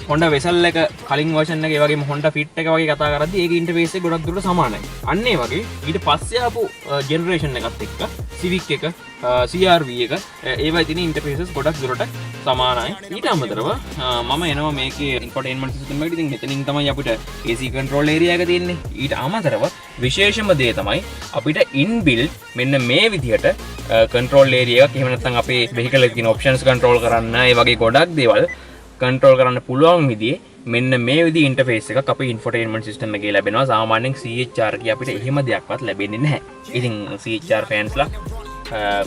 Honda Vessel එක කලින් version එකේ වගේම Honda Fit එක වගේ කතා කරද්දී ඒකේ ඉන්ටර්ෆේස් එක ගොඩක් දුරට සමානයි. අන්න ඒ වගේ ඊට පස්සේ ආපු ජෙනරේෂන් එකත් එක්ක Civic එක CRV එක ඒවයි තියෙන ඉන්ටර්ෆේසස් ගොඩක් දුරට සමානයි. ඊට අමතරව මම එනවා මේකේ ඉන්ෆෝටේන්මන්ට් සිස්ටම් එකට. ඉතින් මෙතනින් තමයි අපිට AC control area එක තියෙන්නේ. ඊට අමතරව විශේෂම දේ තමයි අපිට inbuilt මෙන්න මේ විදිහට control area එකක් එහෙම නැත්නම් අපේ vehicle එකේ තියෙන options control කරන්න ඒ වගේ ගොඩක් දේවල් कंट्रोल කරන්න පුළුවන් විදිහේ මෙන්න මේ විදිහේ ඉන්ටර්ෆේස් එකක් අපේ ඉන්ෆෝටේන්මන්ට් සිස්ටම් එකේ ලැබෙනවා. සාමාන්‍යයෙන් CHR කිය අපිට එහෙම දෙයක්වත් ලැබෙන්නේ නැහැ. ඉතින් CHR ෆෑන්ස්ලා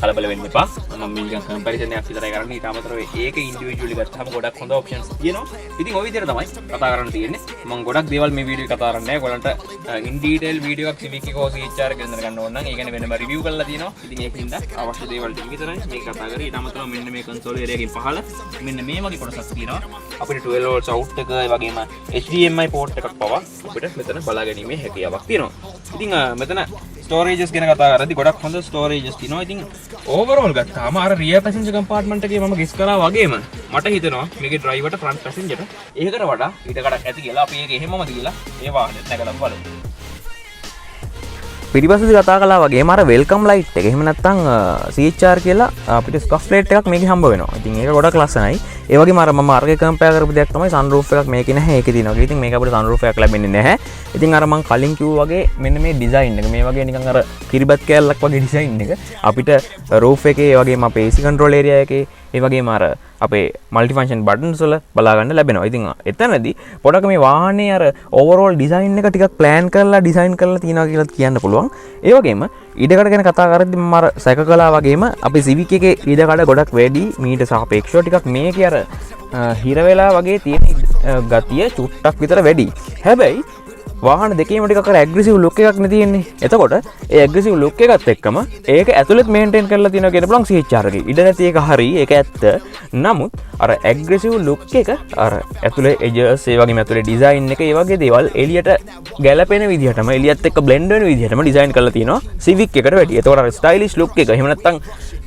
කලබල වෙන්න එපා. මම මේක කම්පැරිසන් එකක් විතරයි කරන්නේ. ඊට අමතරව ඒක ඉන්ඩිවිජුවලි ගත්තාම ගොඩක් හොඳ ඔප්ෂන්ස් තියෙනවා. ඉතින් ওই විදිහට තමයි කතා කරන්න තියෙන්නේ. මම ගොඩක් දේවල් මේ වීඩියෝ එකේ කතා කරන්නේ නැහැ. ඔයගලන්ට ඉන් ඩීටේල් වීඩියෝ එකක් Civic එක හෝ CHR එක ගැන ගන්න ඕන නම් ඒ ගැන වෙනම රිවිව් කරලා තියෙනවා. ඉතින් ඒකින්ද අවශ්‍ය දේවල් ටික විතරයි මේක කතා කරේ. ඊට අමතරව මෙන්න මේ කන්සෝල් ඒරියා එකෙන් පහළ මෙන්න මේ වගේ කොටසක් තියෙනවා. අපිට 12 volts out එක ඒ වගේම HDMI port එකක් පවා අපිට මෙතන බලා ගැනීමේ හැකියාවක් තියෙනවා. ඉතින් මෙතන ස්ටෝරේජස් ගැන කතා කරද්දී ගොඩක් හොඳ ස්ටෝරේජස් තියෙනවා. ඉතින් ඕවරෝල් ගත්තාම අර රියර් පැසෙන්ජර් කම්පාර්ට්මන්ට් එකේ මම ගෙස් කරා වගේම මට හිතෙනවා මේකේ ඩ්‍රයිවර්ට ෆ්‍රන්ට් පැසෙන්ජර්ට ඒකට වඩා ඊටකඩක් ඇති කියලා. අපි ඒක එහෙමම දීලා ඒ වාහනේත් නැගලා බලමු. පිටිපස්සේදී කතා කළා වගේම අර වෙල්කම් ලයිට් එක එහෙම නැත්නම් CHR කියලා අපිට ස්කෆ් ප්ලේට් එකක් මේකේ හම්බ වෙනවා. ඉතින් ඒක ගොඩක් ලස්සනයි. ඒ වගේම අර මම අරගේ කම්පෙයාර් කරපු දෙයක් තමයි සන්රූෆ් එකක් මේකේ නැහැ. ඒකේ තියෙනවා. ඉතින් මේක අපිට සන්රූෆ් එකක් ලැබෙන්නේ නැහැ. ඉතින් අර මම කලින් කිව්වා වගේ මෙන්න මේ ඩිසයින් එක මේ වගේ නිකන් අර කිරිබත් කෑල්ලක් වගේ ඩිසයින් එක අපිට රූෆ් එකේ ඒ වගේම අපේ AC control area එකේ ඒ වගේම අර අපේ මල්ටිෆන්ක්ෂන් බටන්ස් වල බලා ගන්න ලැබෙනවා. ඉතින් එතනදී පොඩක් මේ වාහනේ අර ඕවරෝල් ඩිසයින් එක ටිකක් ප්ලෑන් කරලා ඩිසයින් කරලා තියෙනවා කියලා කියන්න පුළුවන්. ඒ වගේම ඉඩකඩ ගැන කතා කරද්දී මම අර සැක කළා වගේම අපේ Civic එකේ ඉඩකඩ ගොඩක් වැඩි මීට සාපේක්ෂව ටිකක් මේකේ අර හිර වෙලා වගේ තියෙන ගතිය චුට්ටක් විතර වැඩි. හැබැයි වාහන දෙකේම ටිකක් අර ඇග්‍රෙසිව් ලුක් එකක් නේ තියෙන්නේ. එතකොට ඒ ඇග්‍රෙසිව් ලුක් එකත් එක්කම ඒක ඇතුළෙත් මේන්ටේන් කරලා තියෙනවා කියන බලන් CHR එකේ. ඉඩ නැති එක හරි ඒක ඇත්ත. නමුත් අර ඇග්‍රෙසිව් ලුක් එක අර ඇතුළේ එජස් ඒ වගේම ඇතුළේ ඩිසයින් එක ඒ වගේ දේවල් එළියට ගැලපෙන විදිහටම එළියත් එක්ක බ්ලෙන්ඩ් වෙන විදිහටම ඩිසයින් කරලා තියෙනවා Civic එකට වැඩි. එතකොට අර ස්ටයිලිෂ් ලුක් එක එහෙම නැත්නම්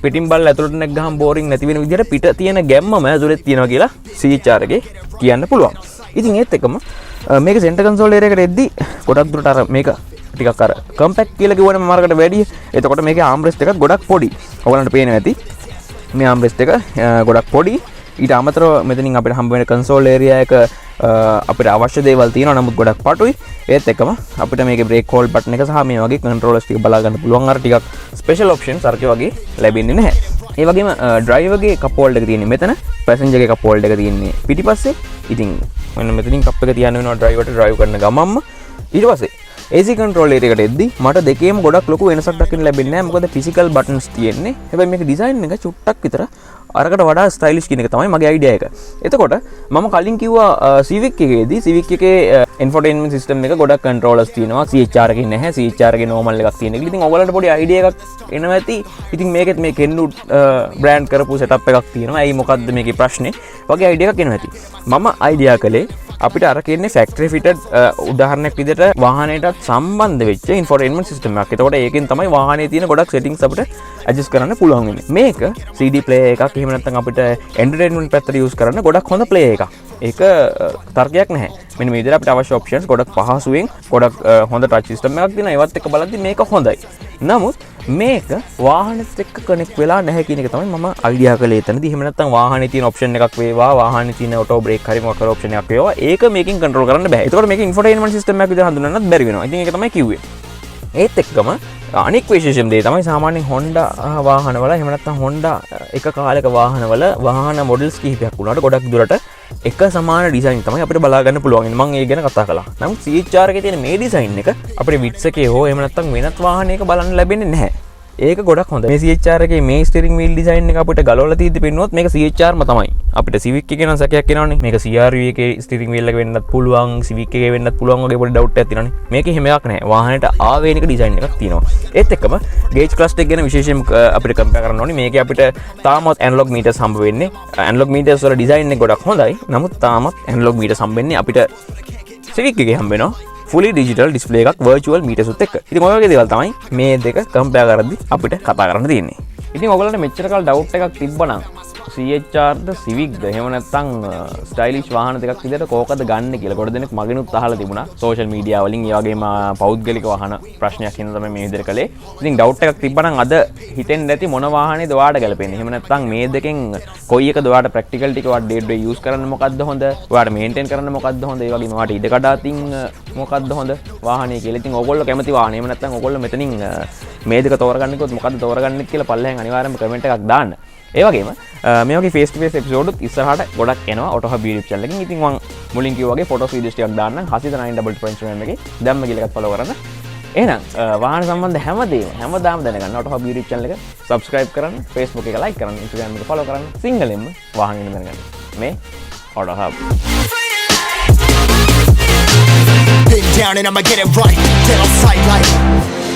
පිටින් බලලා ඇතුළට නැග ගහම බෝරින් නැති වෙන විදිහට පිට තියෙන ගැම්මම ඇතුළෙත් තියෙනවා කියලා CHR එකේ කියන්න පුළුවන්. ඉතින් ඒත් එක්කම මේක සෙන්ටර් කන්සෝල් ඒරියා එකට එද්දි ගොඩක් දුරට අර මේක ටිකක් අර කම්පැක්ට් කියලා කිව්වනේ මාර්කට වැඩි. එතකොට මේකේ ආම්රෙස්ට් එකත් ගොඩක් පොඩි. ඔයගලන්ට පේනවා ඇති. මේ ආම්රෙස්ට් එක ගොඩක් පොඩි. ඊට අමතරව මෙතනින් අපිට හම්බ වෙන කන්සෝල් ඒරියා එක අපිට අවශ්‍ය දේවල් තියෙනවා. නමුත් ගොඩක් පටුයි. ඒත් එක්කම අපිට මේකේ බ්‍රේක් හෝල්ඩ් බටන් එක සහ මේ වගේ කන්ට්‍රෝලර්ස් ටික බලා ගන්න පුළුවන්. අර ටිකක් ස්පෙෂල් ඔප්ෂන්ස් අර වගේ ලැබෙන්නේ නැහැ. ඒ වගේම ඩ්‍රයිවර්ගේ කප් හෝල්ඩ් එක තියෙන්නේ මෙතන. පැසෙන්ජර්ගේ කප් හෝල්ඩ් එක තියෙන්නේ පිටිපස්සේ. ඉතින් මෙන්න මෙතනින් කප් එක තියන්න වෙනවා ඩ්‍රයිවර්ට ඩ්‍රයිව් කරන ගමන්ම. ඊට පස්සේ AC control area එකට එද්දි මට දෙකේම ගොඩක් ලොකු වෙනසක් දකින්න ලැබෙන්නේ නැහැ. මොකද ෆිසිකල් බටන්ස් තියෙන්නේ. හැබැයි මේක ඩිසයින් එක චුට්ටක් විතර අරකට වඩා ස්ටයිලිෂ් කියන එක තමයි මගේ අයිඩියා එක. එතකොට මම කලින් කිව්වා Civic එකේදී Civic එකේ infotainment system එක ගොඩක් controllers තියෙනවා. CHR එකේ නැහැ. CHR එකේ normal එකක් තියෙන එක. ඉතින් ඔයගලන්ට පොඩි අයිඩියා එකක් එනවා ඇති. ඉතින් මේකෙත් මේ Kenwood brand කරපු setup එකක් තියෙනවා. ඇයි මොකද්ද මේකේ ප්‍රශ්නේ? වගේ අයිඩියා එකක් එනවා ඇති. මම අයිඩියා කළේ අපිට අර කියන්නේ factory fitted උදාහරණයක් විදිහට වාහනයටත් සම්බන්ධ වෙච්ච infotainment system එකක්. එතකොට ඒකෙන් තමයි වාහනේ තියෙන ගොඩක් settings අපිට adjust කරන්න පුළුවන් වෙන්නේ. මේක CD player එකක් එහෙම නැත්නම් අපිට entertainment පැත්තට use කරන්න ගොඩක් හොඳ player එකක්. ඒක තර්කයක් නැහැ. මෙන්න මේ විදිහට අපිට අවශ්‍ය options ගොඩක් පහසුවෙන් ගොඩක් හොඳ touch system එකක් තියෙනවා. ඒවත් එක්ක බලද්දි මේක හොඳයි. නමුත් මේක වාහනෙත් එක්ක කනෙක්ට් වෙලා නැහැ කියන එක තමයි මම අයිඩියා කළේ එතනදී. එහෙම නැත්නම් වාහනේ තියෙන option එකක් වේවා, වාහනේ තියෙන auto brake හරි මොකක් හරි option එකක් වේවා. ඒක මේකෙන් control කරන්න බෑ. ඒතකොට මේක infotainment system එකක් විදිහට හඳුනන්නත් බැරි වෙනවා. ඉතින් ඒක තමයි කිව්වේ. ඒත් එක්කම අනික් විශේෂම දේ තමයි සාමාන්‍යයෙන් Honda වාහනවල එහෙම නැත්නම් Honda එක කාලයක වාහනවල වාහන මොඩල්ස් කිහිපයක් වුණාට ගොඩක් දුරට එක සමාන ඩිසයින් තමයි අපිට බලා ගන්න පුළුවන්. මම ඒ ගැන කතා කළා. නමුත් CHR එකේ තියෙන මේ ඩිසයින් එක අපිට විට්ස් එකේ හෝ එහෙම නැත්නම් වෙනත් වාහනයක බලන්න ලැබෙන්නේ නැහැ. ඒක ගොඩක් හොඳයි. මේ CHR එකේ මේ ස්ටියරින් වීල් ඩිසයින් එක අපිට ගලවලා තියෙද්දි පෙන්නුවොත් මේක CHR ම තමයි. අපිට Civic එකේ නම් සැකයක් එනවනේ. මේක CRV එකේ ස්ටියරින් වීල් එක වෙන්නත් පුළුවන්, Civic එකේ වෙන්නත් පුළුවන් වගේ පොඩි ඩවුට් එකක් තියෙනවනේ. මේකේ හැම එකක් නැහැ. වාහනේට ආවේනික ඩිසයින් එකක් තියෙනවා. ඒත් එක්කම ගේජ් ක්ලස්ටර් එක ගැන විශේෂයෙන් අපිට කම්පෙයාර් කරන්න ඕනේ. මේකේ අපිට තාමත් ඇනලොග් මීටර්ස් හම්බ වෙන්නේ. ඇනලොග් මීටර්ස් වල ඩිසයින් එක ගොඩක් හොඳයි. නමුත් තාමත් ඇනලොග් මීටර්ස් හම්බ වෙන්නේ අපිට Civic එකේ හම්බ වෙනවා. fully digital display එකක් virtual meters උත් එක්ක. ඉතින් ඔය වගේ දේවල් තමයි මේ දෙක කම්පෙයාර් කරද්දි අපිට කතා කරන්න තියෙන්නේ. ඉතින් ඔයගොල්ලන්ට මෙච්චර කාල ඩවුට් එකක් තිබ්බනම් CHR ද Civic ද එහෙම නැත්නම් ස්ටයිලිෂ් වාහන දෙකක් විදිහට කෝකද ගන්න කියලා ගොඩ දෙනෙක් මගෙනුත් අහලා තිබුණා සෝෂල් මීඩියා වලින්. ඒ වගේම පෞද්ගලික වාහන ප්‍රශ්නයක් හින්දා තමයි මේ විදිහට කළේ. ඉතින් ඩවුට් එකක් තිබ්බනම් අද හිතෙන් නැති මොන වාහනේද ඔයාලට ගැලපෙන්නේ. එහෙම නැත්නම් මේ දෙකෙන් කොයි එකද ඔයාලට ප්‍රැක්ටිකල් ටික ඔයාලට ඩේ ටු ඩේ යූස් කරන්න මොකද්ද හොඳ? ඔයාලට මේන්ටේන් කරන්න මොකද්ද හොඳ? ඒ වගේම ඔයාලට ඉඩ කඩාතින් මොකද්ද හොඳ වාහනේ කියලා. ඉතින් ඔයගොල්ලෝ කැමති වාහනේ. එහෙම නැත්නම් ඔයගොල්ලෝ මෙතනින් මේ දෙක තෝරගන්න කිව්වොත් මොකද්ද තෝරගන්නේ කියලා පල්ලෙහෙන් අනිවාර්යයෙන්ම කමෙන්ට් එකක් දාන්න. ඒ වගේම මේ වගේ ෆේස් ටු ෆේස් එපිසෝඩ් උත් ඉස්සරහට ගොඩක් එනවා Auto Hub YouTube channel එකෙන්. ඉතින් මම මුලින් කිව්වා වගේ ෆොටෝස් වීඩියෝස් ටිකක් දාන්නම් Hasid922 Instagram එකේ. දැම්ම කියලා එකත් follow කරන්න. එහෙනම් වාහන සම්බන්ධ හැමදාම දැනගන්න Auto Hub YouTube channel එක subscribe කරන්න, Facebook එක like කරන්න, Instagram එක follow කරන්න. සිංහලෙන්ම වාහන ගැන දැනගන්න. මේ Auto Hub. Been down and I'ma get it right. Get on sight like